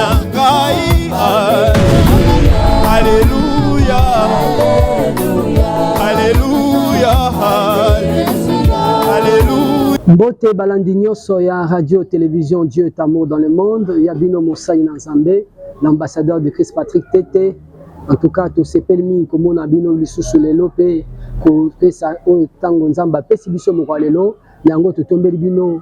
nangai. Alléluia, Alléluia, Alléluia. Mbote balandinyo soya radio télévision Dieu est amour dans le monde. Yabino Moussa Inanzambe, l'ambassadeur de Christ Patrick Tété. En tout cas, tout ce permis comme on a bino lisusu lelo pe ko pesa o tango nzamba pesi biso mo lelo yango to tombeli bino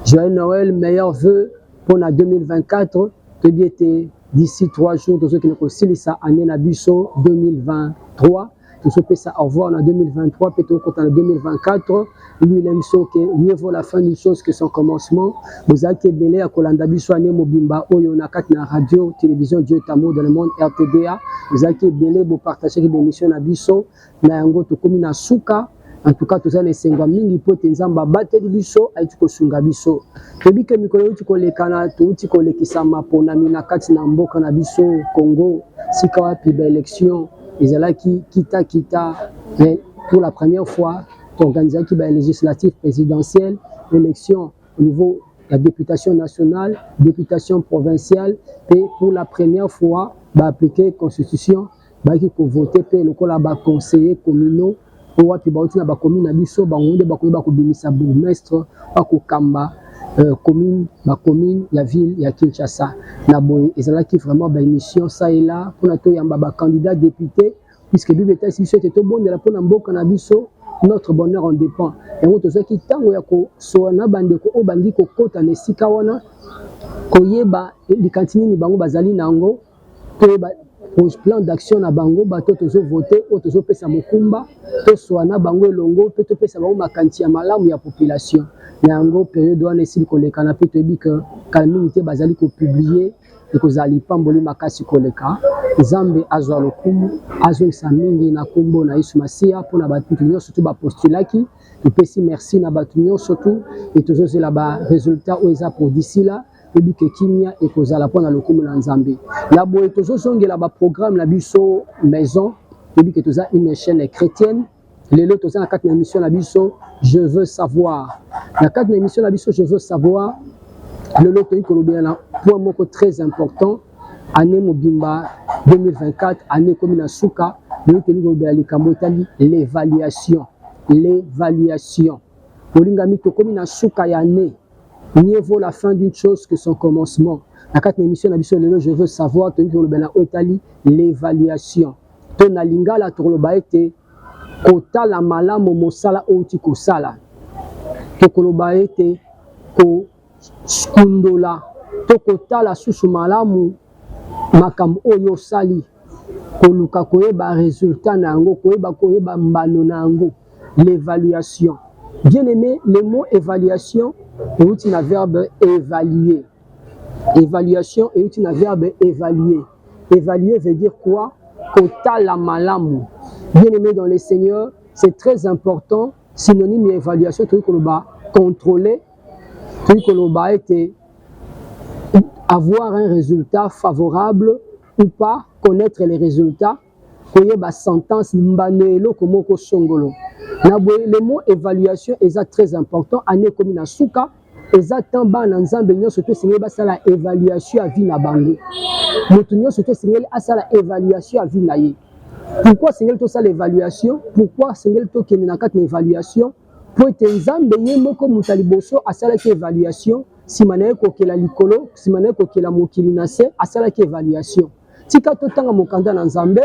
joyeux Noël, meilleurs vœux pour la 2024. Que bien était d'ici 3 jours de ceux qui ne connaissent pas année na biso 2023. Tout ce pesa au revoir en 2023 peut-être en 2024. Lui il aime ça que mieux vaut la fin d'une chose que son commencement. Vous avez belé à kolanda biso année mobimba oyo na kat na radio télévision Dieu est amour dans le monde RTDA. Vous avez belé pour partager des émissions na biso na yango to komi na suka. En tout cas, tous les senga mingi pote nzamba bateli biso aiti ko sunga biso. Tobi ke mikolo uti ko lekana to uti ko lekisama pona mina kati na mboka na biso Congo sika wapi ba élection ezalaki kita mais pour la première fois organisé qui ba législative présidentielle élection au niveau de la députation nationale, députation provinciale et pour la première fois ba appliquer constitution ba qui ko voter pe lokola ba conseiller communaux pour wapi bauti na ba commune na biso bangonde ba ko bimisa bourgmestre ba ko kamba commune la ville ya Kinshasa na boy ezalaki vraiment ba émission ça et là pour na to yamba ba candidat député puisque bible était si c'était tout bon de la pona mboka na biso notre bonheur en dépend et on to so ki tango ya ko so na bande ko obandi ko kota na sika wana ko yeba likantini ni bango bazali nango to ba plan d'action na bango bato tozo voter o tozo pesa mokumba to soana bango elongo pe to pesa bango makanti ya malamu ya population na yango période wana esili koleka na pe toyebi que kalminité bazali ko publier et kozali pamboli makasi koleka Nzambe azwa lokumu azongisa mingi na kombo na Yesu Masia mpona bato nyonso to bapostulaki topesi merci na bato nyonso tu et tozozela ba résultat oyo eza pour d'ici là toyebi ke kimia ekozala mpona lokumu na Nzambe na boye tozozongela baprogramme na biso maison toyebi ke toza une chaîne chrétienne lelo toza na kati na émission na biso je veux savoir na kati na émission na biso je veux savoir lelo toyebi kolobela na point moko très important année mobimba 2024 année comme na suka lelo toyebi kolobela likambo etali l'évaluation olingami tokomi na suka ya année. Mieux vaut la fin d'une chose que son commencement. La quatrième émission na biso lelo je veux savoir toni kolobela otali l'évaluation. To na lingala toloba ete kotala malamu mosala outi kosala. To koloba ete ko skundola to kotala susu malamu makambo oyo sali koluka koyeba résultat na yango koyeba mbano na yango l'évaluation. Bien aimé, le mot évaluation est un verbe évaluer. Évaluation est un verbe évaluer. Évaluer veut dire quoi? Kota la malamu. Bien aimé dans les seigneurs, c'est très important. Synonyme d'évaluation, tu veux contrôler, tu veux avoir un résultat favorable ou pas, connaître les résultats, koyeba sentence mbanelo komoko songolo. Le mot évaluation est très important. Année comme na suka, exactement ban nzambe nyo surtout singe ba sala évaluation à vie na bango. Mutu nyo surtout singe a sala évaluation à vie na ye. Pourquoi singe to sala évaluation? Pourquoi singe to kene na kat na évaluation? Pour être nzambe ye moko mutali boso a sala ki évaluation, si manaye ko kela likolo, si manaye ko kela mokili na se a sala ki évaluation. Tika to tanga mokanda na nzambe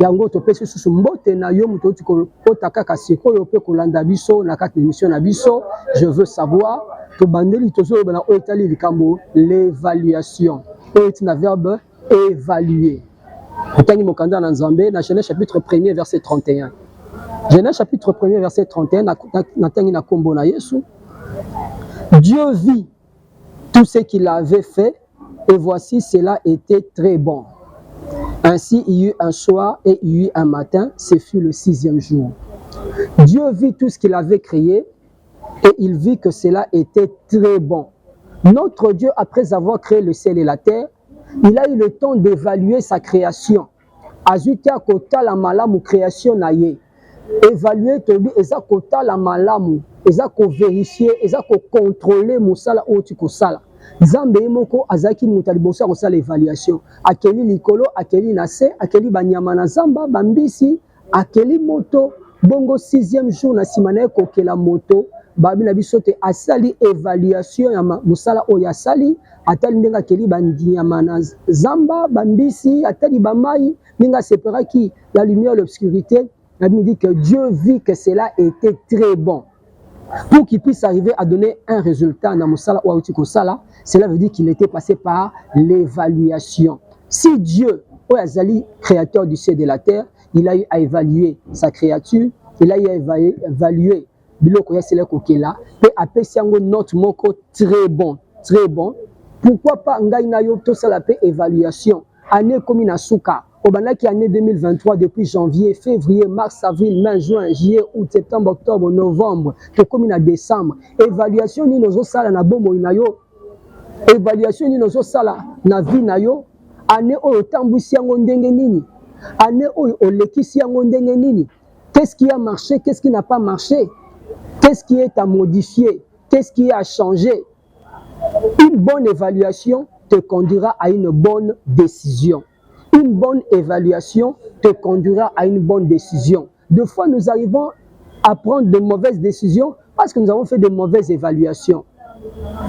yango topesi susu mbote na yo muto ti ko kaka siko yo pe kolanda biso na kati émission na biso je veux savoir to bandeli tozo bana otali likambo l'évaluation et na verbe évaluer otangi mokanda na Nzambe na Genèse chapitre 1er verset 31 Genèse chapitre 1er verset 31 na tangi na kombo na Yesu Dieu vit tout ce qu'il avait fait et voici cela était très bon. Ainsi, il y eut un soir et il y eut un matin, ce fut le 6e jour. Dieu vit tout ce qu'il avait créé et il vit que cela était très bon. Notre Dieu, après avoir créé le ciel et la terre, il a eu le temps d'évaluer sa création. Ajuta kota la malamu création na ye. Évaluer tobi eza kota la malamu, eza ko vérifier, eza ko contrôler musala oti ko sala. Nzambe moko azaki muta liboso ko sala évaluation akeli likolo akeli na se akeli banyama na zamba bambisi akeli moto bongo 6e jour na simana ko kela moto babi na biso te asali évaluation ya musala oyo asali atali ndenga akeli banyama na zamba bambisi atali bamai ninga séparaki la lumière l'obscurité. Il me dit que Dieu vit que cela était très bon. Pour qu'il puisse arriver à donner un résultat dans Moussala ou Aoutikosala, cela veut dire qu'il était passé par l'évaluation. Si Dieu, Azali, créateur du ciel et de la terre, il a eu à évaluer sa créature, il a eu à évaluer Biloko Yasele Kokela, et après c'est un note moko très bon, très bon. Pourquoi pas Ngaïna Yoto Salapé évaluation, année comme une souka. Au Banaki année 2023, depuis janvier, février, mars, avril, mai, juin, juillet, août, septembre, octobre, novembre, que comme à décembre. Évaluation ni nos sala na bomo inayo. Évaluation ni nos sala na vie nayo. Année au tambusi yango ndenge nini. Année au lekisi yango ndenge nini. Qu'est-ce qui a marché, qu'est-ce qui n'a pas marché? Qu'est-ce qui est à modifier? Qu'est-ce qui est à changer? Une bonne évaluation te conduira à une bonne décision. Une bonne évaluation te conduira à une bonne décision. Des fois, nous arrivons à prendre de mauvaises décisions parce que nous avons fait de mauvaises évaluations.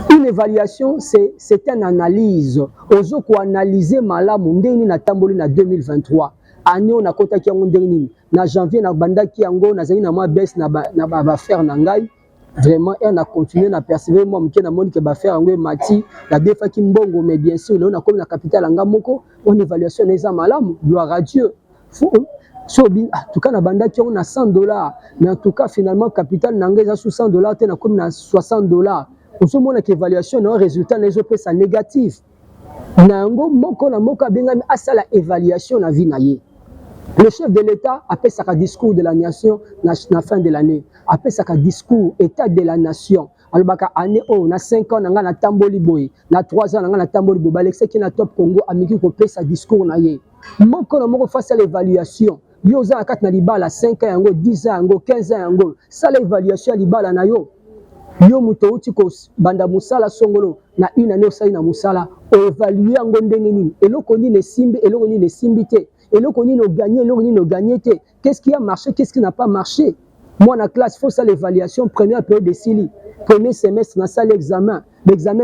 Une évaluation, c'est une analyse. Ozo ko analyser malamu ndeni na tamboli na 2023. Année on a kota ki yango ndeni. Na janvier na banda ki yango na zali na moi baisse na ba faire na ngai. Vraiment, on a continué à persévérer. Moi, je me dis que je faire un mati, la défa qui mbongo, mais bien sûr, on a comme la capitale en Gamoko, on évaluation les amalam, gloire à Dieu. En tout cas, la banda qui on a $100, mais en tout cas, finalement, capitale n'engage sous $100, on a comme $60. On se montre l'évaluation, on a un résultat, les autres, c'est négatif. Nango, moko na moka benga, à ça la évaluation, la vie naïe. Le chef de l'État appelle ça un discours de la nation à la fin de l'année. Appelle ça un discours état de la nation. Alors, année on a 5 ans, on a tamboli boy, on a 3 ans, on a tamboli boy. Alexis qui est top Congo, américain qui appelle ça discours naïe. Moi, quand on fait ça l'évaluation, yo za akat na libala 5 ans, 10 ans, 15 ans, ça l'évaluation libala na yo. Yo muto uti ko banda musala songolo na une année osali na musala, évaluer ngo ndenge nini. Eloko ni ne simbi, eloko ni ne simbité. Et là, on a gagné, qu'est-ce qui a marché, qu'est-ce qui n'a pas marché? Moi, dans la classe, il faut ça l'évaluation, première période de CILI, premier semestre, on a ça l'examen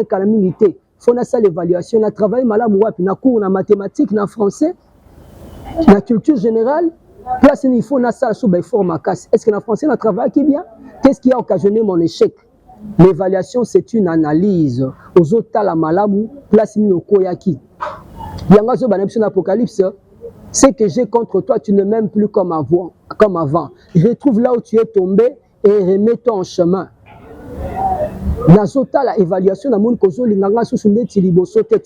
calamité, il faut ça l'évaluation, on a travaillé malade, on a cours en mathématiques, en français, la culture générale, place, il faut ça sous les formes à casse. Est-ce que en français, on a travaillé qui bien? Qu'est-ce qui a occasionné mon échec? L'évaluation, c'est une analyse. Aux autres, la malamu, place, il y a koyaki. Il y a un apocalypse. Ce que j'ai contre toi, tu ne m'aimes plus comme avant. Retrouve là où tu es tombé et remets-toi en chemin. Nazota la évaluation tu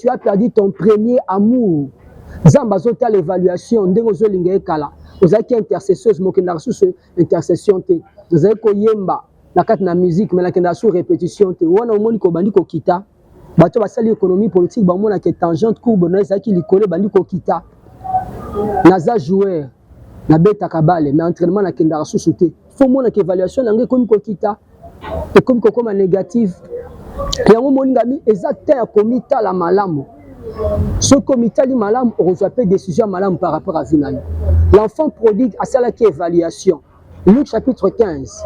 as perdu ton premier amour. Zambazota l'évaluation ndengozo lingekala. Ozaki intercesseuse mokenda sous intercession te. Ozaki koyemba na kati na musique mais la kenda sous répétition te. Wana omoni ko bandi ko kita. Bato basali économie politique ba mona ke tangente courbe na ezaki likolo bandi ko kita. Naza joueur na beta kabale mais entraînement na kenda sous te. Faut mona ke évaluation na ngai comme ko kita. Et comme négative. Et en moningami exactement comita la malamu. Ce comité li malamu on reçoit pas décision malamu par rapport à Vinaï. L'enfant prodigue à cela qui évaluation. Luc chapitre 15.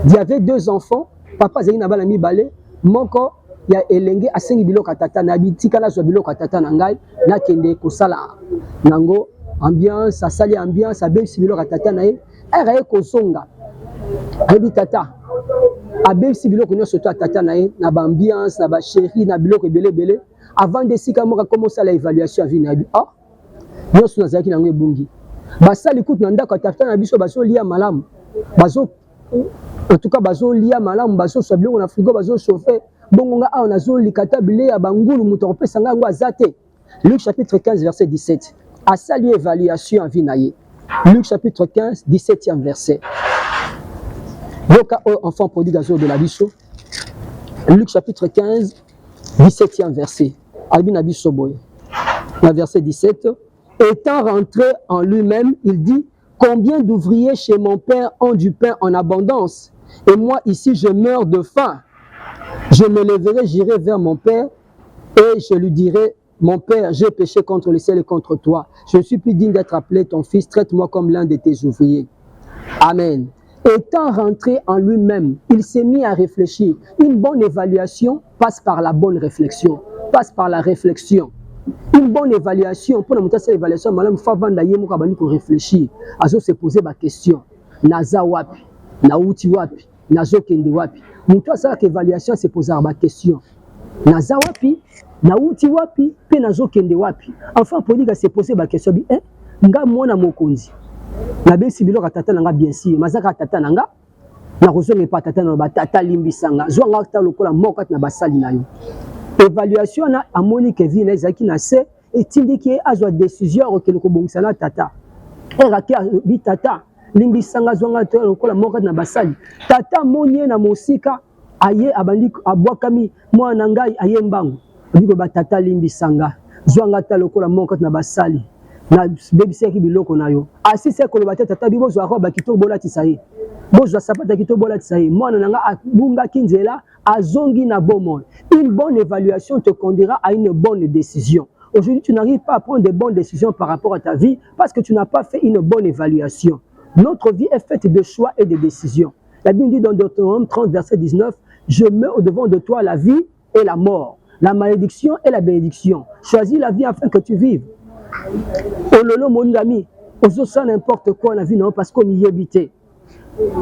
Il y avait 2 enfants, papa zeli na bala mi balé, moko ya elenge asengi biloko tata na bitika na zo biloko tata na ngai na kende ko sala. Nango ambiance, asali ambiance, abesi biloko tata na ye, era ko songa. Abi tata abesi biloko nyonso to tata na ye na ambiance, na ba chérie, na biloko ebele avant de sika moka commencer la évaluation à Vinaï. Ah, nyonso nazaki nango ebungi. Basali kutu na ndako tata na biso baso lia malamu. Baso en tout cas baso lia malamu, baso so biloko na frigo, baso chauffer. Bongo nga a nazo likata bile ya bangulu muto pesa nga ngo azate. Luc chapitre 15 verset 17. A sali évaluation à Vinaï. Luc chapitre 15 17e verset. Yoka enfant prodigue de la biso. Luc chapitre 15 17e verset. Albin Abiso boy. Le verset 17. Étant rentré en lui-même, il dit: combien d'ouvriers chez mon père ont du pain en abondance, et moi ici je meurs de faim. Je me lèverai, j'irai vers mon père, Et je lui dirai, mon père, j'ai péché contre le ciel et contre toi. Je ne suis plus digne d'être appelé ton fils. Traite-moi comme l'un de tes ouvriers. Amen. Étant rentré en lui-même, il s'est mis à réfléchir. Une bonne évaluation passe par la bonne réflexion, passe par la réflexion. Une bonne évaluation, pour monter cette évaluation, madame Favanda Yemo Kabani pour réfléchir, azo se poser ma question. Naza wapi, nauti wapi, nazo kende wapi. Moutou ça évaluation se poser ma question. Naza wapi, nauti wapi, pe nazo kende wapi. Enfin pour dire se poser ma question bi nga mwana mokonzi. Na besi biloko tata nanga bien sûr, mazaka tata nanga. Na kozonga pa tata na ba tata limbisanga. Zwanga ta lokola moko na basali na yo. Évaluation na amoni ke vi na ezaki na se etindi ki azwa décision ke loko bongisana tata. Eraki bi tata limbisanga zwanga ta lokola moko na basali. Tata monye na mosika aye abandi abwakami mwana ngai aye mbangu. Biko ba tata limbisanga zwanga ta lokola moko na basali. Na bebiseki biloko na yo asise koloba te tata bibo zwa roba kitoko bolatisa ye bozwa sapata kitoko bolatisa ye mwana nanga abungaki nzela azongi na bomoi. Une bonne évaluation te conduira à une bonne décision. Aujourd'hui tu n'arrives pas à prendre de bonnes décisions par rapport à ta vie parce que tu n'as pas fait une bonne évaluation. Notre vie est faite de choix et de décisions. La Bible dit dans Deutéronome 30 verset 19, je mets au devant de toi la vie et la mort, la malédiction et la bénédiction. Choisis la vie afin que tu vives. Ololo mondami, ozosa n'importe quoi na vie non parce qu'on y habite.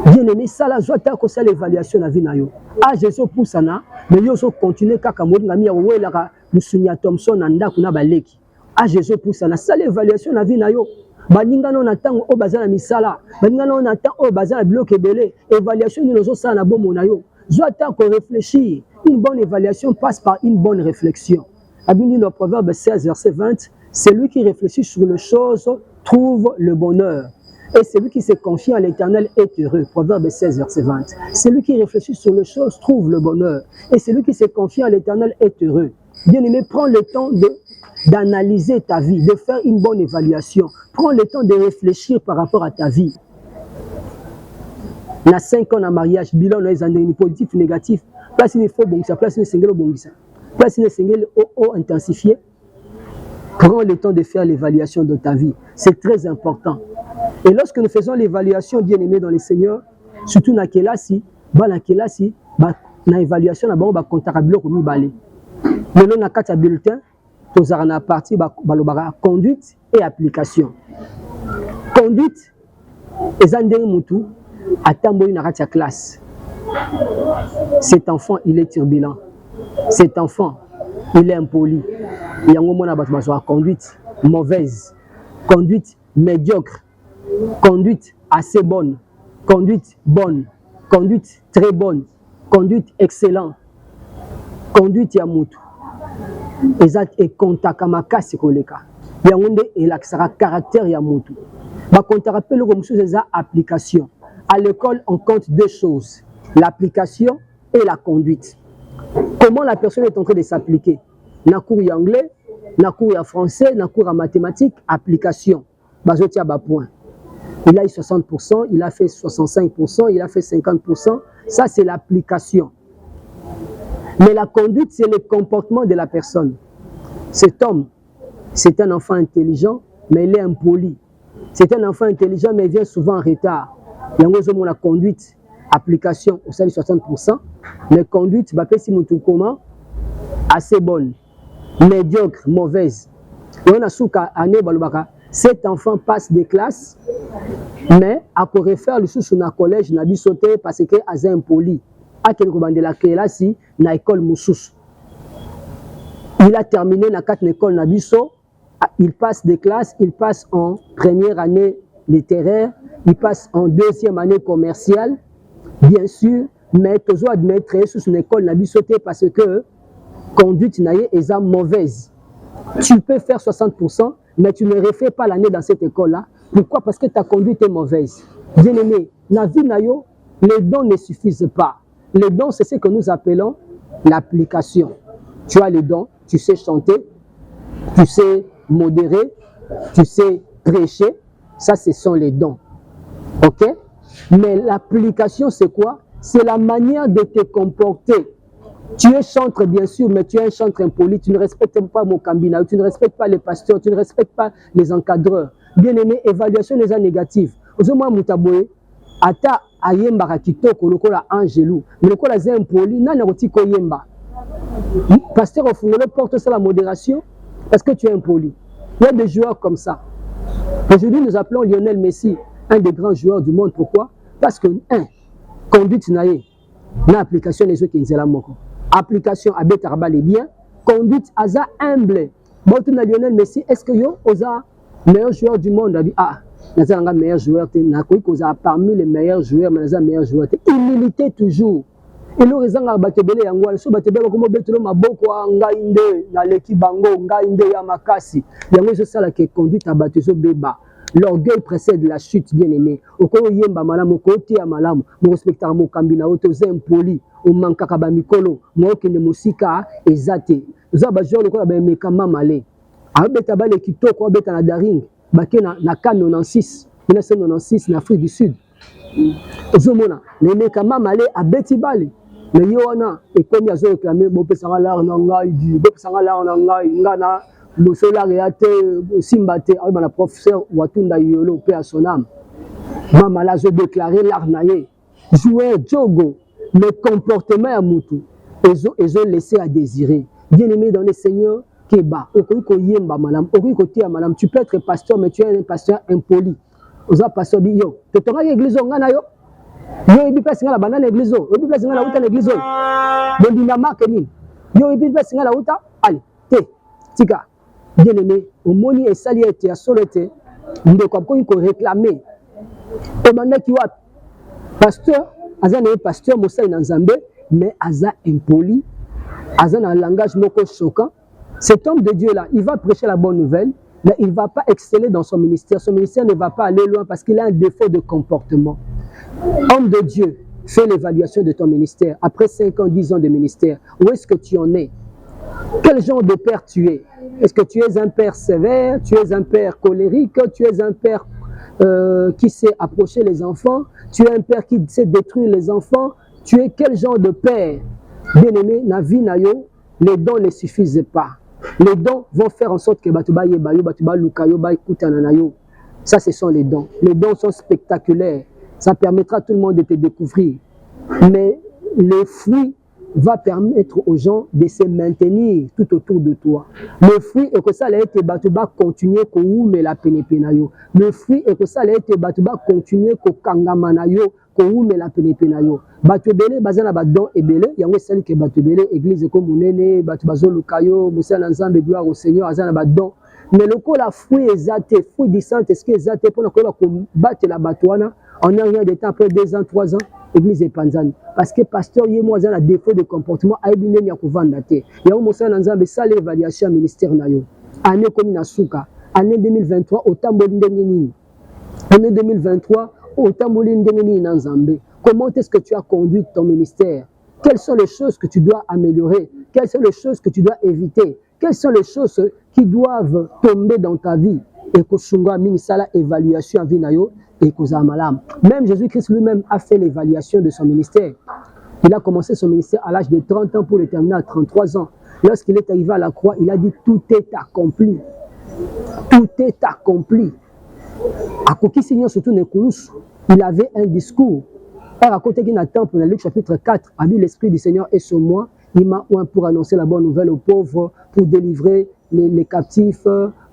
Bien aimé, ça la joie ta ko ça l'évaluation na vie na yo. Ah Jésus poussana, mais yo so continuer kaka mondami ya wela ka musunya Thompson anda kuna baleki. Ah Jésus poussana ça l'évaluation na vie na yo. Baninga no na tango o bazana misala, baninga no na tango o bazana bloc ebele, évaluation ni lozo ça na bomo na yo. Joie ta ko réfléchir. Une bonne évaluation passe par une bonne réflexion. La Bible dit dans Proverbe 16 verset 20, celui qui réfléchit sur les choses trouve le bonheur. Et celui qui se confie à l'Éternel est heureux. Proverbe 16, verset 20. Celui qui réfléchit sur les choses trouve le bonheur. Et celui qui se confie à l'Éternel est heureux. Bien-aimé, prends le temps d'analyser ta vie, de faire une bonne évaluation. Prends le temps de réfléchir par rapport à ta vie. On a 5 ans de mariage, bilan, on a des positifs, négatifs. Place il faut bon, place il single bon, place il single intensifié. Prends le temps de faire l'évaluation de ta vie. C'est très important. Et lorsque nous faisons l'évaluation, bien aimé dans le Seigneur, surtout dans Kelasi, na évaluation, on va compter bloc mi balé. Mais là, on a 4 bulletins, tous en a partie, conduite et application. Conduite, et zandé moutou, attends une à classe. Cet enfant, il est turbulent. Cet enfant, il est impoli. Il y a un moment où conduite mauvaise, conduite médiocre, conduite assez bonne, conduite bonne, conduite très bonne, conduite excellente, conduite yamutu. Et contact makasi koleka. Il y a un monde et l'accès caractère yamutu. Ba contact rappelle comme chose des applications. À l'école, on compte 2 choses, l'application et la conduite. Comment la personne est en train de s'appliquer? Na cours anglais, na cours français, na cours mathématiques, application. Bazotia ba point. Il a eu 60%, il a fait 65%, il a fait 50%. Ça, c'est l'application. Mais la conduite, c'est le comportement de la personne. Cet homme, c'est un enfant intelligent, mais il est impoli. C'est un enfant intelligent, mais il vient souvent en retard. Il y a la conduite, application, au sein de 60%. Mais conduite, comment assez bonne, médiocre, mauvaise. Et on a souka année balubaka. Cet enfant passe des classes, mais à quoi refaire le sous na collège na bisoté parce que azé impoli. A quel de la classe na école moussous. Il a terminé na 4 écoles na biso. Il passe des classes, il passe en première année littéraire, il passe en 2e année commerciale, bien sûr, mais toujours admettre sous une école na bisoté parce que conduite naie est mauvaise. Tu peux faire 60%, mais tu ne refais pas l'année dans cette école-là. Pourquoi? Parce que ta conduite est mauvaise. Bien aimé, la vie naio, les dons ne suffisent pas. Les dons, c'est ce que nous appelons l'application. Tu as les dons, tu sais chanter, tu sais modérer, tu sais prêcher. Ça, ce sont les dons. Ok? Mais l'application, c'est quoi? C'est la manière de te comporter Tu es chantre, bien sûr, mais tu es un chantre impoli. Tu ne respectes pas mon cambina, tu ne respectes pas les pasteurs, tu ne respectes pas les encadreurs. Bien-aimé, évaluation des gens négatifs. Aujourd'hui, Moutaboé, ata ayemba kitoko lokola angelou, mais lokola zé impoli, nana rotiko yemba. Pasteur Ofungolo porte ça la modération parce que tu es impoli. Il y a des joueurs comme ça. Aujourd'hui, nous appelons Lionel Messi un des grands joueurs du monde. Pourquoi? Parce que, conduite naïe, na application les autres qui sont là. Application à Betarba les biens, conduite aza humble. Bon, tu as Lionel Messi, est-ce que yo, oza meilleur joueur du monde? Ah, naza nga meilleur joueur, na koi koza parmi les meilleurs joueurs, mais naza meilleur joueur. Humilité toujours. Et nous raison à batebele yangwa, so batebele comme betelo maboko ngainde na leki bango ngainde ya makasi. Yango c'est ça la qui conduite à batezo beba. L'orgueil précède la chute, bien-aimé. Oko yemba malamu, oko tia malamu, mo respectar mo kambina oto impoli, o mankaka ba mikolo, mo kende musika ezate. Za ba joueur lokola ba mekama malé. Abeta ba le kitoko abeta na daring, baké na CAN 96, 1996 na Afrique du Sud. Ozomona, le mekama malé abeti balé. Mais yo wana et comme yazo réclamé bo pesanga la na ngai di, bo pesanga la na ngai ngana le solar réate simbate avec la professeur Watunda Yolo paix à son âme. Maman là je déclaré l'arnaye. Jouer Djogo, le comportement à Moutou, ils ont laissé à désirer. Bien aimé dans le Seigneur, Keba, tu peux être pasteur, mais tu es un pasteur impoli. Oza pasteur bi yo, te tonga l'église ngana yo. Yo ibi pesa ngala banana l'église, yo ibi pesa ngala uta l'église. Bondi na marketing. Yo ibi pesa ngala uta, allez, te, tika. Bien aimé, au moni et saliete à solete, de quoi qu'on réclamer. Au mandat qui wa pasteur, aza na pasteur Moussa Nzambe, mais aza impoli, aza na langage moko choquant. Cet homme de Dieu là, il va prêcher la bonne nouvelle, mais il ne va pas exceller dans son ministère. Son ministère ne va pas aller loin parce qu'il a un défaut de comportement. Homme de Dieu, fais l'évaluation de ton ministère. Après 5 ans, 10 ans de ministère, où est-ce que tu en es? Quel genre de père tu es? Est-ce que tu es un père sévère? Tu es un père colérique? Tu es un père qui sait approcher les enfants? Tu es un père qui sait détruire les enfants? Tu es quel genre de père? Bien-aimé, na vie na yo, les dons ne suffisent pas. Les dons vont faire en sorte que batuba yebayo, batuba lukayo, ba ikutananayo. Ça, ce sont les dons. Les dons sont spectaculaires. Ça permettra à tout le monde de te découvrir. Mais le fruit va permettre aux gens de se maintenir tout autour de toi. Le fruit est que ça allait être batuba continuer ko oume la penepenayo. Le fruit est que ça allait être batuba continuer ko kangamanayo ko oume la penepenayo. Batubele bazana badon ebele yango sali ke batubele église ko munene batubazo lukayo Moussa Nzambe gloire au Seigneur azana badon. Mais le ko la fruit exaté, fruit du Saint-Esprit exaté pour ko battre la batouana en un rien de temps après 2 ans 3 ans. Église et Panzani. Parce que pasteur, il y a un défaut de comportement. Il y a un Moussa Nzambe, ça l'évaluation ministère. Année comme Nasuka. Année 2023, au Tambolin de Année 2023, au Tambolin de Nzambe. Comment est-ce que tu as conduit ton ministère? Quelles sont les choses que tu dois améliorer? Quelles sont les choses que tu dois éviter? Quelles sont les choses qui doivent tomber dans ta vie? Et que Sunga Minisala évaluation à Vinayo. Et même Jésus-Christ lui-même a fait l'évaluation de son ministère. Il a commencé son ministère à l'âge de 30 ans pour le terminer à 33 ans. Lorsqu'il est arrivé à la croix, il a dit tout est accompli. Tout est accompli. À Kokisignor, surtout Nekoulous, il avait un discours. Et à côté d'un temple, dans Luc chapitre 4, a dit l'Esprit du Seigneur est sur moi. Il m'a oint pour annoncer la bonne nouvelle aux pauvres, pour délivrer les captifs,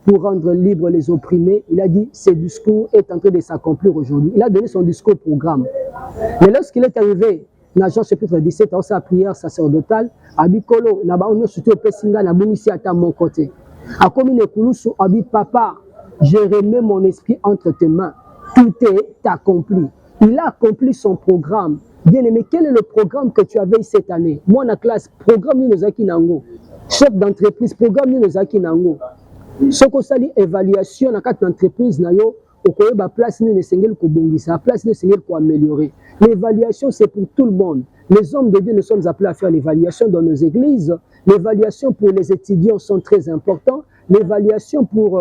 pour rendre libres les opprimés. Il a dit, ce discours est en train de s'accomplir aujourd'hui. Il a donné son discours programme. Mais lorsqu'il est arrivé, dans Jean chapitre 17, dans sa prière sacerdotale, Abikolo, on surtout au Pessinga, ici à mon côté. A comme une Kouloussou, Abi Papa, je remets mon esprit entre tes mains. Tout est accompli. Il a accompli son programme. Bien-aimé, quel est le programme que tu avais cette année? Moi, en classe, programme Ninozaki Nango. Chef d'entreprise, programme Ninozaki Nango. Ce qu'on s'allie évaluation dans quatre entreprises, au Koyeba place ne sengel ko bongisa, place ne sengel ko améliorer. L'évaluation c'est pour tout le monde. Les hommes de Dieu, nous sommes appelés à faire l'évaluation dans nos églises. L'évaluation pour les étudiants sont très importants. L'évaluation pour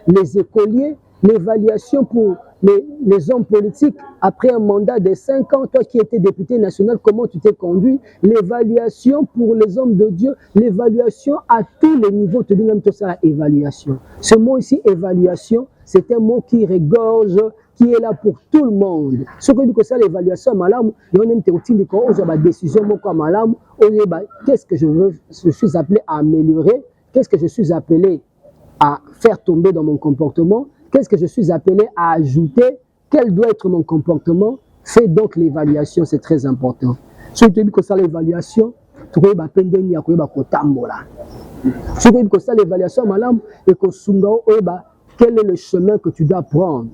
les écoliers, l'évaluation pour mais les hommes politiques, après un mandat de 5 ans, toi qui étais député national, comment tu t'es conduit? L'évaluation pour les hommes de Dieu, l'évaluation à tous les niveaux, tu dis même tout ça, l'évaluation. Ce mot ici, évaluation, c'est un mot qui regorge, qui est là pour tout le monde. Ce que dit que ça, l'évaluation, madame, il y a une décision, madame, qu'est-ce que je suis appelé à améliorer? Qu'est-ce que je suis appelé à faire tomber dans mon comportement? Qu'est-ce que je suis appelé à ajouter? Quel doit être mon comportement? Fais donc l'évaluation, c'est très important. Si tu dis que ça, l'évaluation, tu peux pas peine de dire que tu si tu dis que ça, l'évaluation, madame, et que quel est le chemin que tu dois prendre?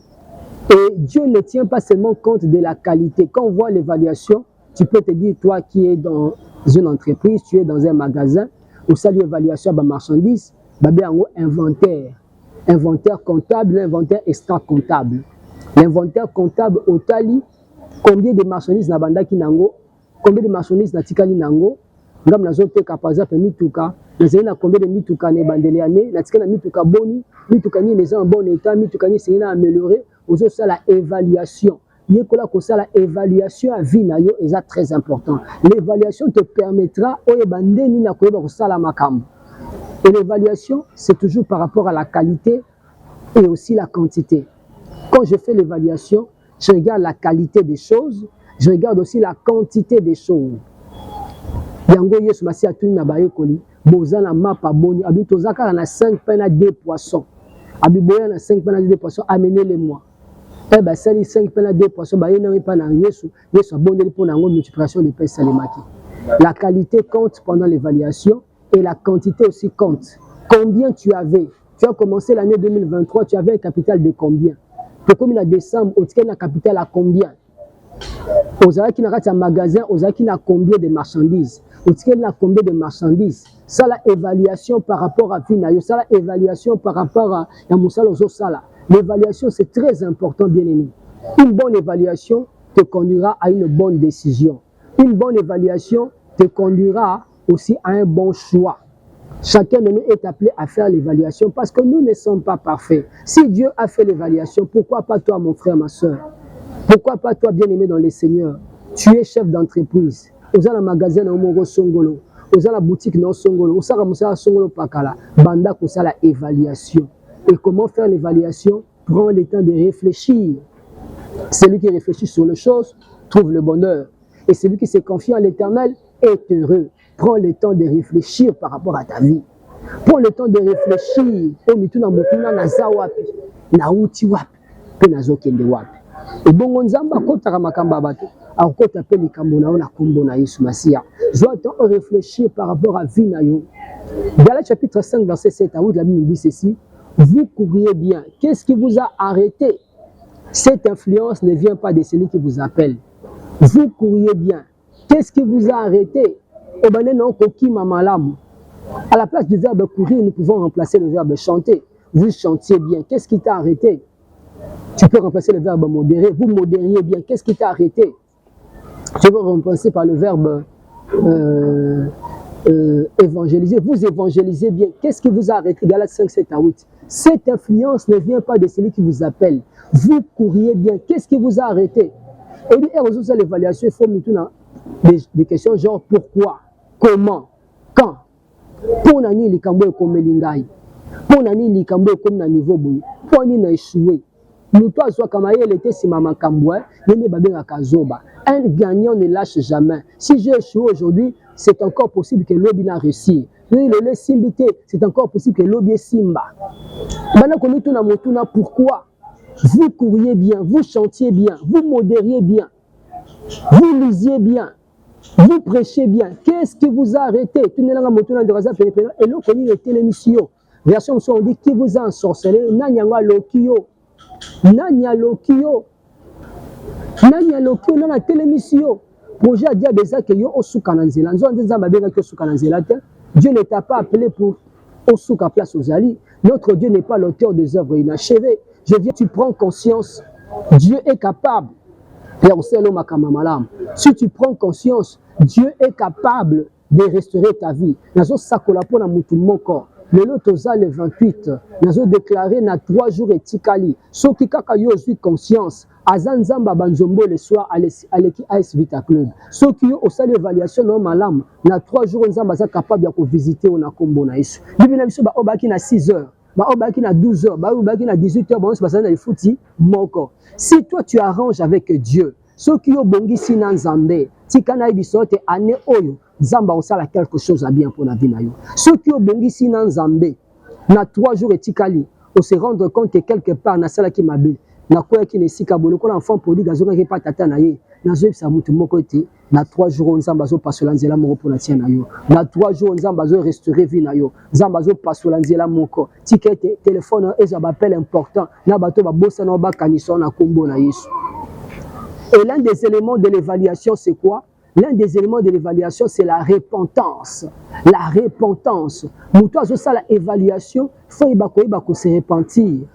Et Dieu ne tient pas seulement compte de la qualité. Quand on voit l'évaluation, tu peux te dire, toi qui es dans une entreprise, tu es dans un magasin, ou ça, l'évaluation de marchandises, inventaire. Inventaire comptable, l'inventaire extra-comptable. L'inventaire comptable au tali, combien de marchandises na bandaki nango, combien de marchandises na tikali nango, ngam na zote ka par exemple mituka, na combien de mituka ne bandele ane, na tikana mituka boni, mituka ni les en bon état, mituka ni c'est amélioré, aux autres ça la évaluation. Yekola ko ça la évaluation à vie na yo est très important. L'évaluation te permettra o bandeni na ko ba ko sala makambo. Et l'évaluation, c'est toujours par rapport à la qualité et aussi la quantité. Quand je fais l'évaluation, je regarde la qualité des choses, je regarde aussi la quantité des choses. Yango yesu masi atuni na bayekoli, bozana mapa boni, abi tozaka na 5 pains à 2 poissons. Abi boya na 5 pains à 2 poissons, amenez-les-moi. Eh ben ça les 5 pains à 2 poissons, ba yena pas na yesu, yesu abondeli pour na multiplication de pains salemaki. La qualité compte pendant l'évaluation. Et la quantité aussi compte. Combien tu avais? Tu as commencé l'année 2023, tu avais un capital de combien? Pourquoi en décembre, tu as un capital à combien? Aux qui n'a un magasin, aux qui n'a combien de marchandises? Aux qui n'a combien de marchandises? Ça, la évaluation par rapport à Finayo, ça, la évaluation par rapport à Moussalo Sala. L'évaluation, c'est très important, bien aimé. Une bonne évaluation te conduira à une bonne décision. Une bonne évaluation te conduira aussi à un bon choix. Chacun de nous est appelé à faire l'évaluation parce que nous ne sommes pas parfaits. Si Dieu a fait l'évaluation, pourquoi pas toi, mon frère, ma soeur? Pourquoi pas toi, bien-aimé dans les seigneurs? Tu es chef d'entreprise. Vous avez un magasin dans Mongo Songolo. Vous avez la boutique dans Songolo. Vous avez un Songolo Pakala. Banda, vous avez l'évaluation. Et comment faire l'évaluation? Prends le temps de réfléchir. Celui qui réfléchit sur les choses trouve le bonheur. Et celui qui se confie en l'Éternel est heureux. Prends le temps de réfléchir par rapport à ta vie. Prends le temps de réfléchir. Et bon, nzamba kota makamba bato. Akota pe likambo na ona kombo na Yesu Masia. Joie temps réfléchir par rapport à vie na yo. Galates chapitre 5 verset 7 à 8 la Bible dit ceci. Vous courriez bien. Qu'est-ce qui vous a arrêté? Cette influence ne vient pas de celui qui vous appelle. Vous courriez bien. Qu'est-ce qui vous a arrêté? À la place du verbe courir, nous pouvons remplacer le verbe chanter. Vous chantiez bien. Qu'est-ce qui t'a arrêté? Tu peux remplacer le verbe modérer. Vous modériez bien. Qu'est-ce qui t'a arrêté? Tu peux remplacer par le verbe évangéliser. Vous évangélisez bien. Qu'est-ce qui vous a arrêté? Galates 5, 7 à 8. Cette influence ne vient pas de celui qui vous appelle. Vous courriez bien. Qu'est-ce qui vous a arrêté? Et lui, l'évaluation, il faut maintenant des questions genre pourquoi, comment, quand. Pour nani likambo comme lingai. Pour nani likambo comme na niveau boui. Pour nani na échoué. Nous toi soit comme il était si maman kamboué, yene babenga kazoba. Un gagnant ne lâche jamais. Si j'ai échoué aujourd'hui, c'est encore possible que l'obi n'a réussi. Le simbité, c'est encore possible que l'obi simba. Maintenant qu'on est tout na pourquoi? Vous couriez bien, vous chantiez bien, vous modériez bien, vous lisiez bien, vous prêchez bien. Qu'est-ce qui vous a arrêté? Tu n'es pas monté dans le hasard et l'on connaît l'émission. Version on dit qui vous a ensorcelé? Nanyanga lokio, Nanya lokio, Nanya lokio dans la télémission. Projet a dit à des que yo osuka nanzela. Nous on dit ça babega que osuka nanzela. Dieu ne t'a pas appelé pour osuka place aux ali. Notre Dieu n'est pas l'auteur des œuvres inachevées. Je viens, tu prends conscience, Dieu est capable. Si tu prends conscience, Dieu est capable de restaurer ta vie. le lot le 28, nous avons déclaré na 3 jours et tikali. Ceux qui ont eu conscience, Azanzamba Banzombo le soir à l'équipe AS Vita Club. Ceux qui ont aussi l'évaluation non malam, na 3 jours nous sommes capables de visiter on a combo na isu. Bibina biso ba obaki na 6 heures, ba obaki na 12 heures, ba obaki na 18 heures, ba on se na fouti moko. Si toi tu arranges avec Dieu, ceux qui ont bongi sinan Nzambe, tikana ibisote année oyo, Nzamba osala quelque chose à bien pour la vie na yo. Ceux qui ont bongi sinan Nzambe, na 3 jours et tikali, on se rendre compte que quelque part na sala ki mabe. Na quoi qui ne sika bolo ko l'enfant pour dire gazoka ke pa tata na ye na zo sa mutu moko te na 3 jours nzamba zo pasola nzela moko pour la tienne na yo na 3 jours nzamba zo restaurer vie na yo nzamba zo pasola nzela moko ticket téléphone et ça appel important na bato ba bossa na ba kanisa na kombo na Yesu. Et l'un des éléments de l'évaluation c'est quoi? L'un des éléments de l'évaluation c'est la repentance. La repentance. Mutu azo sala évaluation faut ba ko se repentir.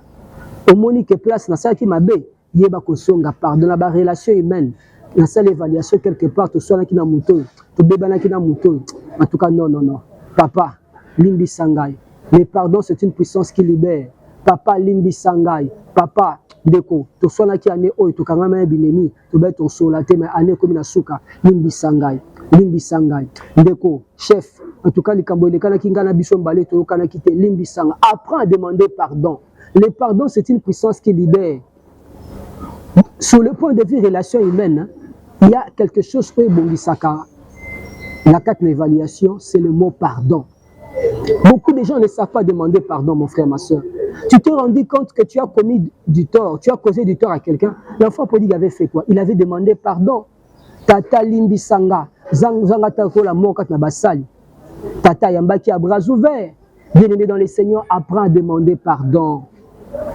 Au monique place na ça qui m'a bé yeba ko songa pardon la relation humaine na ça l'évaluation quelque part to soit qui na muto to bebana qui na muto en tout cas non papa limbi sangai le pardon c'est une puissance qui libère papa limbi sangai papa ndeko to soit qui ane oyo to kanga ma binemi to bet to sola te mais ane comme na suka limbi sangai ndeko chef en tout cas likambo le kana kinga na biso mbale to kana kite limbi sanga apprends à demander pardon. Le pardon, c'est une puissance qui libère. Sur le point de vue relation humaine, il y a quelque chose qui est bongisaka. La quatrième évaluation, c'est le mot pardon. Beaucoup de gens ne savent pas demander pardon, mon frère, ma soeur. Tu te rendu compte que tu as commis du tort, tu as causé du tort à quelqu'un. L'enfant prodigue avait fait quoi? Il avait demandé pardon. Tata limbi sanga, zanga takola mokat na basali. Tata yambaki à bras ouverts. Bien-aimé dans les Seigneurs, apprends à demander pardon.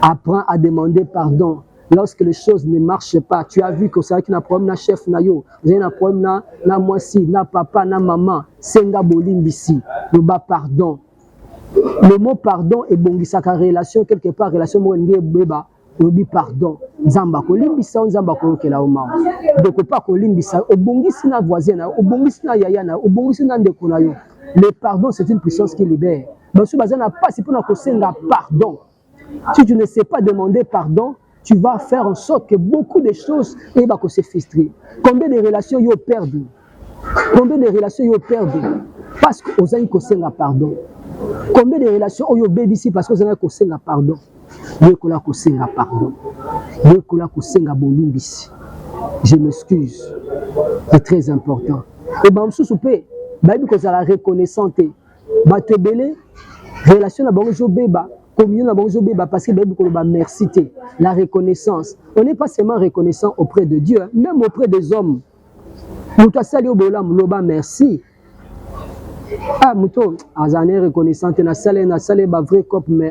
Apprends à demander pardon. Lorsque les choses ne marchent pas, tu as vu que c'est qui n'a problème na chef na yo, vous avez un problème na moi si, na papa, na maman, senga bolimbisi, le bas pardon. Le mot pardon est bon sa relation quelque part relation mo ndie beba, le dit pardon. Nzamba ko limbisa nzamba ko kela o mawo. Donc pas ko limbisa o bongisi na voisin na, o bongisi na yaya na, o bongisi na ndeko na yo. Le pardon c'est une puissance qui libère. Donc si bazana pas c'est pour na ko senga pardon. Si tu ne sais pas demander pardon, tu vas faire en sorte que beaucoup de choses vont se frustrer. Combien de relations ils perdent? Combien de relations ils perdent? Parce que vous avez un pardon. Combien de relations ils ont ici parce que vous avez un pardon? Je m'excuse. C'est très important. Et bien, je suis la reconnaissance. Relation à bébé. Communion parce que merci, la reconnaissance. On n'est pas seulement reconnaissant auprès de Dieu, même auprès des hommes. Nous merci. Ah, mouton, azane reconnaissant, na salé ba vrai cop mais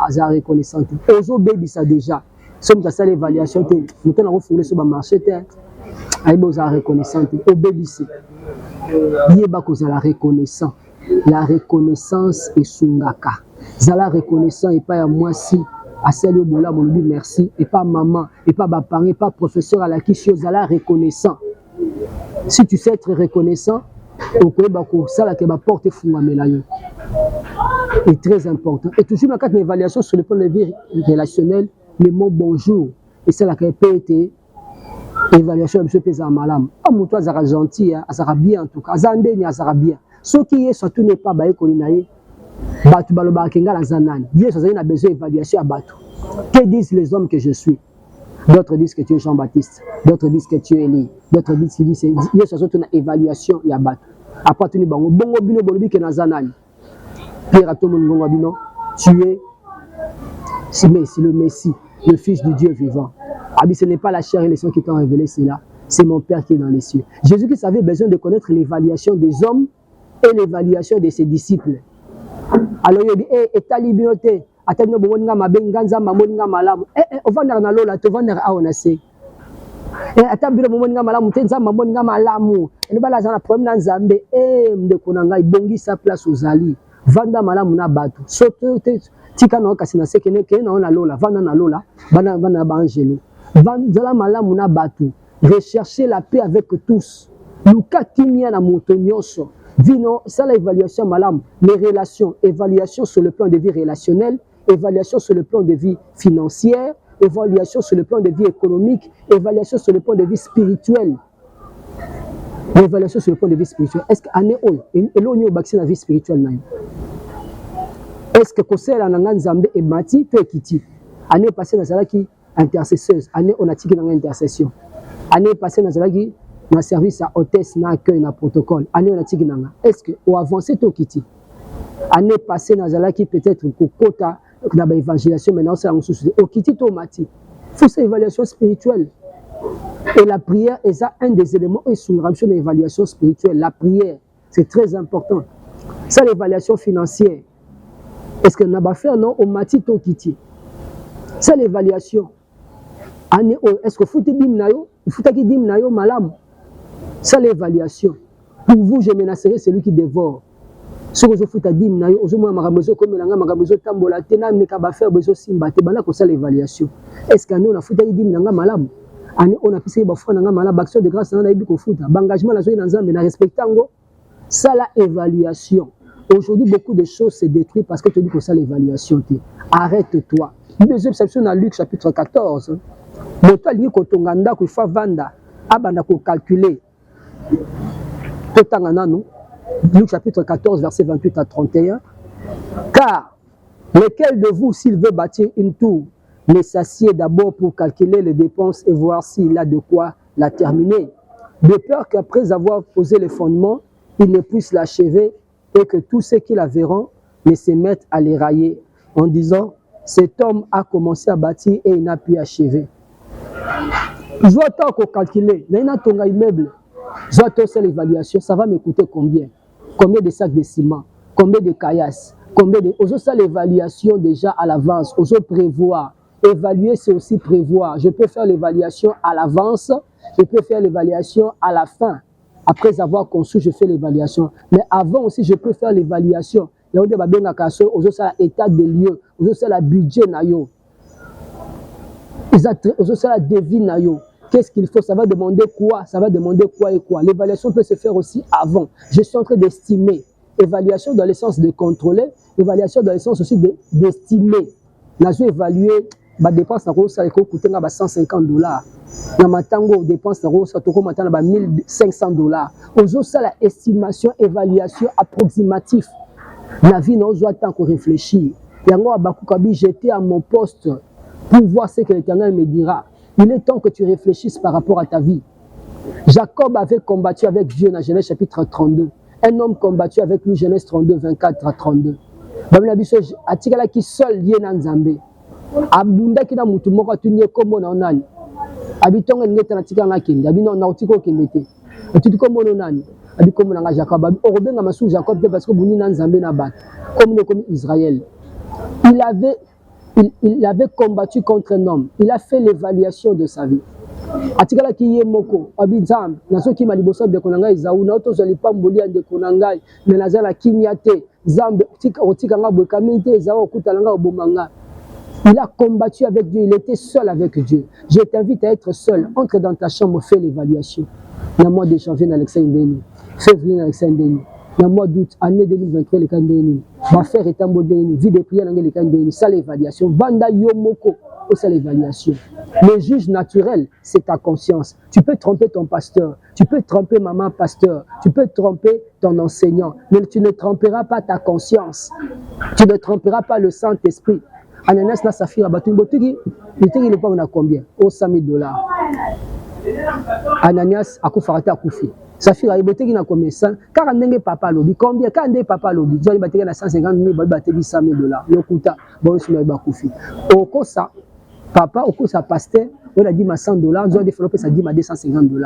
azar reconnaissant. Ozo baby ça déjà. Somme ta salé évaluation te, mouton na refondé sur ba marché te. Ay boza reconnaissant, obéissez. Yeba ko za la reconnaissant. La reconnaissance est sungaka. Zala reconnaissant et pas à moi si à celle au bola mon dit merci et pas maman et pas parent et pas professeur à la qui chose zala reconnaissant. Si tu sais être reconnaissant, au quoi bako ça la que ba porte funga melayo. Est très important. Et toujours dans quatre évaluation sur le plan de vie relationnel, le mot bonjour et c'est la qui peut être évaluation de ce pays en malam. Ah mon toi zara gentil, azara bien en tout cas, azande ni azara bien. Ce qui est surtout n'est pas baé kolinaye. Batu baloba kenga la zanani. Dieu a besoin d'évaluation à Batu. Que disent les hommes que je suis? D'autres disent que tu es Jean-Baptiste. D'autres disent que tu es Élie. D'autres disent que Dieu a une évaluation à Batu. Après tu dis bon bino bolobi que na zanani. Pierre tout monde ngongo bino. Tu es le Messie, le Fils du Dieu vivant. Abi ce n'est pas la chair et les sang qui t'ont révélé cela. C'est mon Père qui est dans les cieux. Jésus-Christ avait besoin de connaître l'évaluation des hommes et l'évaluation de ses disciples. Alors il dit etali binote atali no bonga mabenga nzamba moninga malamu ovanda na lola to vanda a onase atabira moninga malamu te nzamba moninga malamu ene bala zana problème na nzambe ndeko na ngai bongisa place ozali vanda malamu na bato soto te tika na kasi na sekene ke na lola vanda na lola bana ba angelo vanda malamu na bato rechercher la paix avec tous luka kimia na moto nyonso Vino, ça l'évaluation malam, les relations, évaluation sur le plan de vie relationnel, évaluation sur le plan de vie financière, évaluation sur le plan de vie économique, évaluation sur le plan de vie spirituel. L'évaluation sur le plan de vie spirituelle. Est-ce qu'année et l'on est la vie spirituelle? Est-ce que conseil en angan Zambé et Mati peut quitter? Année passée dans la qui intercesseuse, année on a tiré dans l'intercession. Année passée dans la qui na service à hôtesse na accueil na protocole. Année on a tiré dans. Est-ce que ou avancé tout quitter? Année passée dans la qui peut-être kokota na ba évangélisation maintenant c'est en sous au quitter tout Mati. Faut cette évaluation spirituelle. Et la prière est un des éléments et sous une évaluation spirituelle. La prière, c'est très important. Ça, l'évaluation financière. Est-ce que n'a pas fait non au matito kiti? C'est l'évaluation. Est-ce que faut te dire nayo? Il faut te dire nayo malam. C'est l'évaluation. Pour vous, je menacerai celui qui dévore. Ce que je faut te dire nayo, aux moins maramozo comme l'anga maramozo tambola tena ne kaba faire besoin simba te bana ko ça l'évaluation. Est-ce que nous on a faut te dire nanga malam? On a pissé bafra nanga malam action de grâce na ibi ko futa. Engagement la zo na nzambe na respectango. Ça la évaluation. Aujourd'hui, beaucoup de choses se détruisent parce que tu dis que ça l'évaluation. Arrête-toi. Deuxième section dans Luc chapitre 14. Moto li ko tonganda ko fa vanda abanda ko calculer. Totanga non. Luc chapitre 14 verset 28 à 31. Car lequel de vous s'il veut bâtir une tour ne s'assied d'abord pour calculer les dépenses et voir s'il a de quoi la terminer, de peur qu'après avoir posé les fondements, il ne puisse l'achever et que tous ceux qui la verront ne se mettent à les railler en disant cet homme a commencé à bâtir et il n'a pu achever. Je dois calculer, il y a un immeuble, je dois faire l'évaluation, ça va me coûter combien? Combien de sacs de ciment? Combien de caillasses? Combien de... Aujourd'hui, ça l'évaluation déjà à l'avance, aujourd'hui prévoir. Évaluer, c'est aussi prévoir. Je peux faire l'évaluation à l'avance, je peux faire l'évaluation à la fin. Après avoir conçu, je fais l'évaluation. Mais avant aussi, je peux faire l'évaluation. Il y a des aujourd'hui, c'est l'état des lieux, aujourd'hui, c'est le budget. Aujourd'hui, c'est la devine. Qu'est-ce qu'il faut? Ça va demander quoi? Ça va demander quoi et quoi? L'évaluation peut se faire aussi avant. Je suis en train d'estimer. Évaluation dans le sens de contrôler, évaluation dans le sens aussi d'estimer. Là, je vais évaluer ma dépense na ça coûter na $150. Na matango dépense na ça to ko matana ba $1,500. Ozo ça la estimation, évaluation approximative. La vie n'a pas tant qu'on réfléchir. Yango abakukabi j'étais à mon poste pour voir ce que l'Éternel me dira. Il est temps que tu réfléchisses par rapport à ta vie. Jacob avait combattu avec Dieu dans Genèse chapitre 32. Un homme combattu avec lui, Genèse 32, 24 à 32. Babila biso atikala ki seul lié na Nzambe. Abunda ki na mutu moko atunye kombo na onani. Abitonga ngeta na tika ngakende, abino na utiko kendete. Atuti kombo na onani. Abi kombo na Jacob, abi orobenga masu Jacob parce que buni na Nzambe na bat. Comme Israël. Il avait combattu contre un homme. Il a fait l'évaluation de sa vie. Atikala ki ye moko abizam naso ki maliboso de konanga izaou na oto zali pamboli ande konanga mais nazala kinyate zambe otika nga bokamite izaou okutalanga obomanga. Il a combattu avec Dieu, il était seul avec Dieu. Je t'invite à être seul. Entre dans ta chambre, fais l'évaluation. Dans le mois de janvier, dans Alexandre Denis. Février, dans Alexandre Denis. Dans le mois d'août, année 2023, le camp Denis. Va faire étambo Denis. Vie de prière dans le camp Denis. Ça l'évaluation. Banda Yomoko. C'est l'évaluation. Le juge naturel, c'est ta conscience. Tu peux tromper ton pasteur. Tu peux tromper maman pasteur. Tu peux tromper ton enseignant. Mais tu ne tromperas pas ta conscience. Tu ne tromperas pas le Saint-Esprit. Ananias na Safira battu botigi, il pas on a combien? Au $100,000. Ananias akufarata akufi. Safira ibotigi na combien? 100. Car ndenge papa lobi combien? Car ndenge papa lobi. Joli batigi na 150,000 batigi $100,000. Lokuta bon sima ba kufi. Okosa papa okosa pasteur, on a dit ma $100, on a développé ça dit ma $250.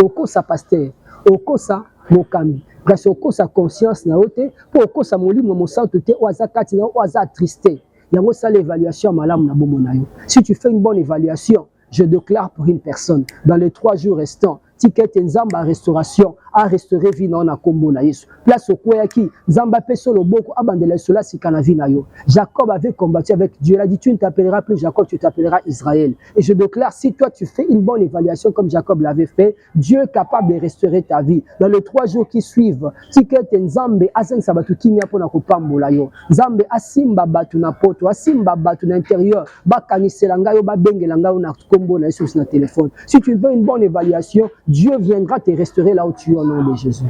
Okosa pasteur, okosa mokami. Grâce okosa conscience na ote, pour okosa molimo mo santé oaza kati na oaza tristé. Il y a aussi l'évaluation malam na bomonayo. Si tu fais une bonne évaluation, je déclare pour une personne, dans les 3 jours restants, tikete nzamba restauration a restaurer vie na kombo na Yesu place okoyaki nzamba peso loboko abandela cela sikana vie na yo. Jacob avait combattu avec Dieu, il a dit tu ne t'appelleras plus Jacob, tu t'appelleras Israël. Et je déclare, si toi tu fais une bonne évaluation comme Jacob l'avait fait, Dieu est capable de restaurer ta vie dans les 3 jours qui suivent. Tikete nzambe asen sabatu kimia pona kopambola yo, nzambe asimba batu na poto, asimba batu na intérieur, bakanisela ngayo babengela ngayo na kombo na Yesu na téléphone. Si tu veux une bonne évaluation, Dieu viendra te restaurer là où tu es au nom de Jésus.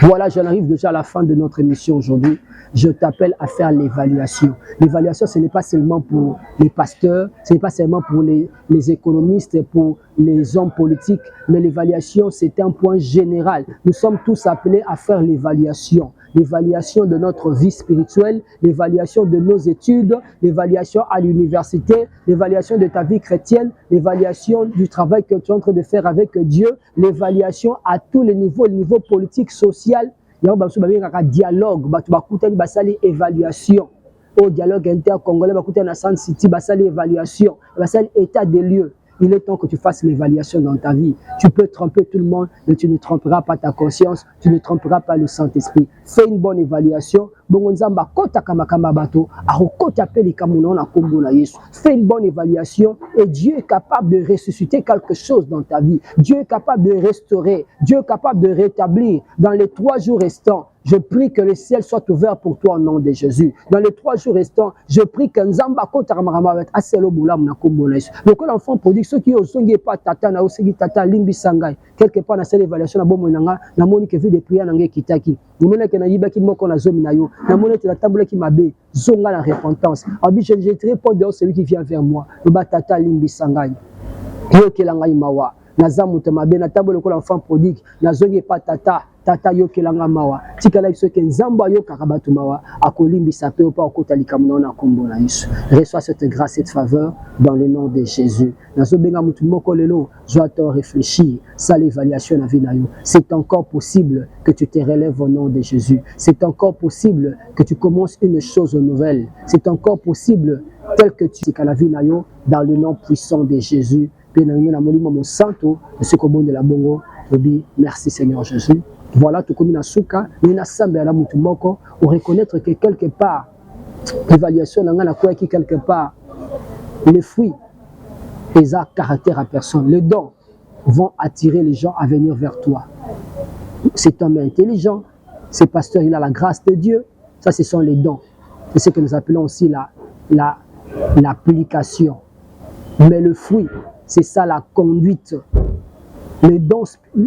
Voilà, j'en arrive déjà à la fin de notre émission aujourd'hui. Je t'appelle à faire l'évaluation. L'évaluation, ce n'est pas seulement pour les pasteurs, ce n'est pas seulement pour les économistes, pour les hommes politiques, mais l'évaluation, c'est un point général. Nous sommes tous appelés à faire l'évaluation. L'évaluation de notre vie spirituelle, l'évaluation de nos études, l'évaluation à l'université, l'évaluation de ta vie chrétienne, l'évaluation du travail que tu es en train de faire avec Dieu, l'évaluation à tous les niveaux, le niveau politique, social. Il y a un dialogue, basali évaluation. Au dialogue inter-congolais, na San City, basali évaluation, basali état des lieux. Il est temps que tu fasses l'évaluation dans ta vie. Tu peux tromper tout le monde, mais tu ne tromperas pas ta conscience, tu ne tromperas pas le Saint-Esprit. Fais une bonne évaluation. Fais une bonne évaluation et Dieu est capable de ressusciter quelque chose dans ta vie. Dieu est capable de restaurer. Dieu est capable de rétablir dans les 3 jours restants. Je prie que le ciel soit ouvert pour toi au nom de Jésus. Dans les 3 jours restants, je prie que Nzamba Kotaramama va être assez le boulam na kombonaïs. Donc l'enfant prodigue, ceux qui osongi pas tata na osegi tata limbi sangay. Quelque part dans cette évaluation na bomonanga, na moni que vu des prières na kitaki. Nimena ke na yibaki moko na zomi na yo. Na moni te la table qui mabe, zonga la repentance. Abi je jetterai pas dehors celui qui vient vers moi. Le ba tata limbi sangay. Yo kelanga imawa. Nazamu te mabe na table ko l'enfant prodigue, na zongi pas tata. Tata yo kelanga mawa tikala biso ke nzamba yo kakabatu mawa akolimbisa pe opa okota likamuna na kombo na Yesu. Reçois cette grâce, cette faveur dans le nom de Jésus. Nazo benga mutu moko lelo, je dois réfléchir, ça l'évaluation na vie na yo. C'est encore possible que tu te relèves au nom de Jésus. C'est encore possible que tu commences une chose nouvelle. C'est encore possible tel que tu la vie na yo dans le nom puissant de Jésus. Pe na yo na molimo mo santo, ce kombo de la bongo. Merci Seigneur Jésus. Voilà, tout comme Nasuka, on reconnaître que quelque part, l'évaluation n'a quoi qui quelque part, les fruits, ils ont caractère à personne. Les dons vont attirer les gens à venir vers toi. Cet homme est intelligent, ce pasteur, il a la grâce de Dieu. Ça, ce sont les dons. C'est ce que nous appelons aussi l'application. Mais le fruit, c'est ça la conduite. Le don,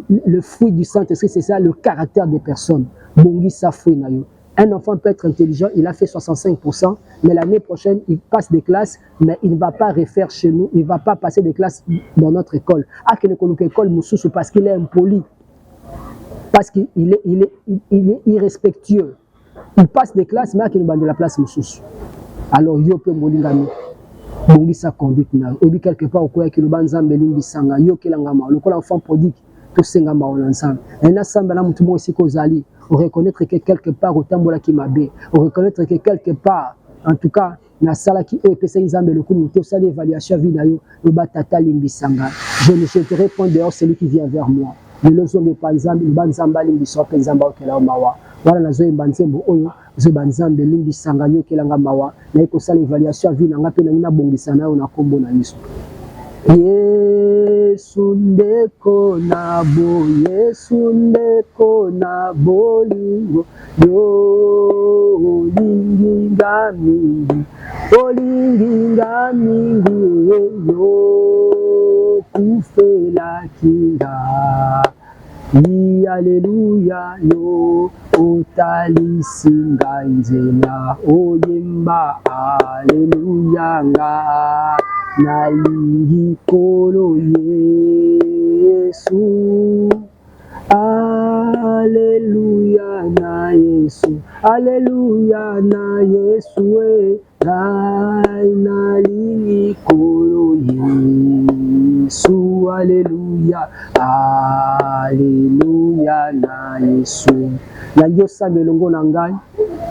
le fruit du Saint-Esprit, c'est ça le caractère des personnes. Un enfant peut être intelligent, il a fait 65%, mais l'année prochaine, il passe des classes, mais il ne va pas refaire chez nous, il ne va pas passer des classes dans notre école. Parce qu'il est impoli, parce qu'il est irrespectueux. Il passe des classes, mais il va de la place. Alors, il peut mourir. Bongi sa conduite na obi quelque part okoya ki lubanzambe limbi sanga yo kelanga ma lokola enfant prodigue to senga ma ensemble et na samba na mutu mo siko zali on reconnaître que quelque part otambola ki mabe on reconnaître que quelque part en tout cas na sala ki e pesa nzambe le kumu to sala évaluation vie na yo le batata limbi sanga je ne jeterai point dehors celui qui vient vers moi le lozonge pa nzambe lubanzamba limbi so pe nzamba okela mawa wala nazo embanzembo oyo Zebanzambe limbi sanga yo kelanga mawa na ekosala évaluation vie na ngape na bongisa na yo na kombo na Yesu. Yesu ndeko na bo, Yesu ndeko na bolingo yo linginga mingi, olinginga mingi yo kufela kinga. Alléluia yo otalisinga nzela oyemba Alléluia nga nalingi kolo Yesu Alléluia na Yesu Alléluia na Yesu nalingi kolo Yesu Alléluia Alléluia na Yesu na yo samelongo na ngai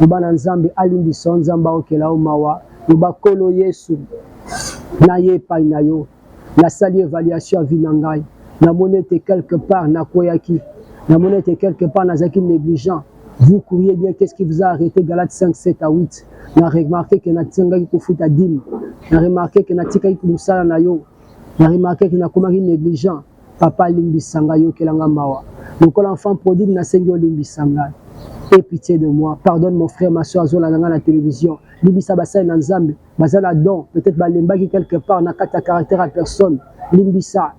ubana nzambe alimbi so nzamba okela mawa ubakolo Yesu na ye pa na yo la sali évaluation vie na ngai La monnaie était quelque part, Nakoyaki. La monnaie était quelque part, Nazaki négligent. Vous courriez bien, qu'est-ce qui vous a arrêté? Galates 5, 7 à 8. On a remarqué que Natinga qui fout à dim. On a remarqué que Natika qui moussala na yo. On a remarqué que Nakomaki négligent. Papa Limbisanga yo kelanga mawa. Donc l'enfant prodigue n'a sengi Limbisanga. Aie pitié de moi. Pardonne mon frère, ma soeur, Zola dans la télévision. Limbisa Basa Nanzambe. Bazala don. Peut-être Balemba qui quelque part n'a qu'à ta caractère à personne. Limbisa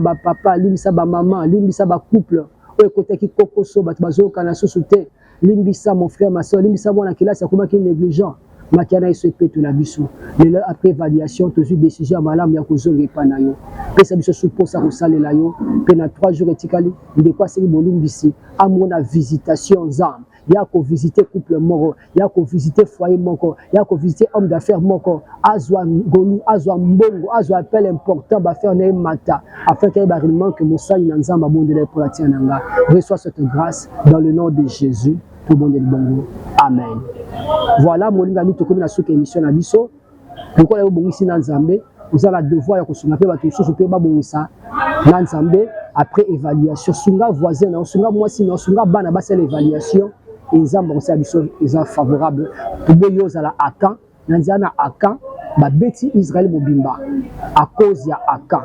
ba papa, Limbisa ba maman, Limbisa ba couple. Au côté qui kokoso, Batbazo, Kanaso Souté. Limbisa mon frère, ma soeur, Limbisa mon akila, c'est comme qui négligent. Makiana il se pète la biso. Mais là, après évaluation, tu as eu décision à malam, ya kozo repanayo. Puis ça biso suppose à resale la yo. Puis na 3 jours etikali, il de quoi c'est bon limbisi. À mon visitation zam. Il y a qu'au visiter couple moro, il y a qu'au visiter foyer moko, il y a qu'au visiter homme d'affaires moko, azwa ngolu, azwa mbongo, azwa appel important, ba faire ne mata, afin qu'il y ait réellement que Moussa Inanzamba bondele pour la tiananga. Reçois cette grâce dans le nom de Jésus, tout bon de bongo. Amen. Voilà, mon ami, tu connais la souke émission à biso. Pourquoi il y a bon ici dans Zambé? Vous avez le devoir de se faire des choses qui sont ça. Dans Zambé, après évaluation, sunga voisin, sunga moi sinon, sunga bana bas l'évaluation. Ils sont favorables. Pour eux, ils ont Akan. Ils ont Akan. Beti Israël mobimba. À cause de Akan.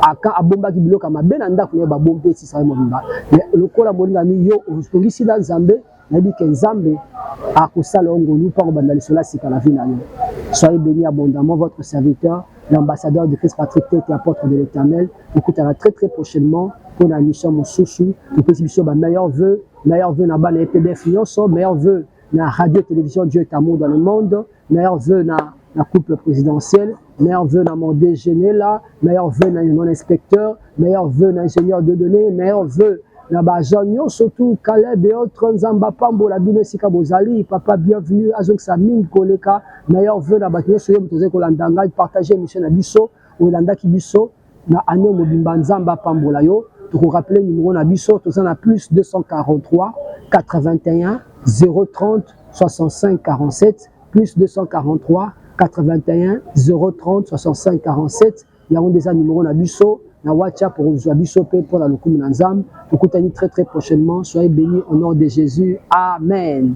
Akan a bomba qui bloque ma benanda pour les babons Beti Israël mobimba. Mais le col a monté ami yo. On ici dans Zambé. On a dit que Zambé a causé l'ongo nous par bandali cela c'est qu'à la vie n'a. Soyez bénis abondamment votre serviteur, l'ambassadeur de Christ Patrick Tete, apôtre de l'Éternel. Écoutera très prochainement pour la mission mon souchou. Nous pouvons bah meilleur vœu na ba na PDF nyonso, meilleur vœu na radio télévision Dieu est amour dans le monde, meilleur vœu na couple présidentiel, meilleur vœu na mon déjeuner là, meilleur vœu na mon inspecteur, meilleur vœu na ingénieur de données, meilleur vœu na ba Jean surtout Caleb et autres Nzamba Pambo la bino sika bozali, papa bienvenue azok Saming koleka, meilleur vœu na ba nyonso yo mtoze kolandanga, partager mission na biso ou landa ki biso na anyo mobimba Nzamba Pambo la yo. Pour vous rappeler, le numéro Nabiso, tout ça, plus 243 81 030 65 47, plus 243 81 030 65 47. Il y a des numéros Nabiso, na WhatsApp pour vous Abiso pour la Lokum Nanzam. Pour vous très prochainement. Soyez bénis au nom de Jésus. Amen.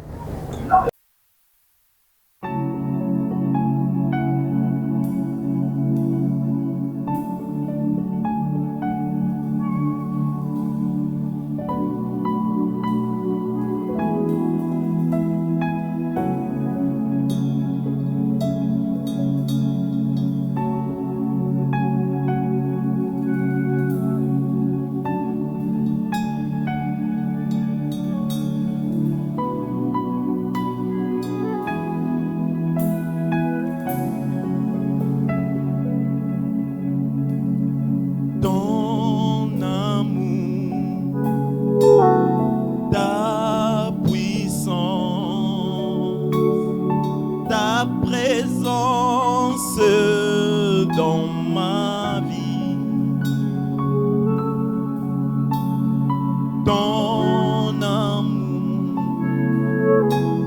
présence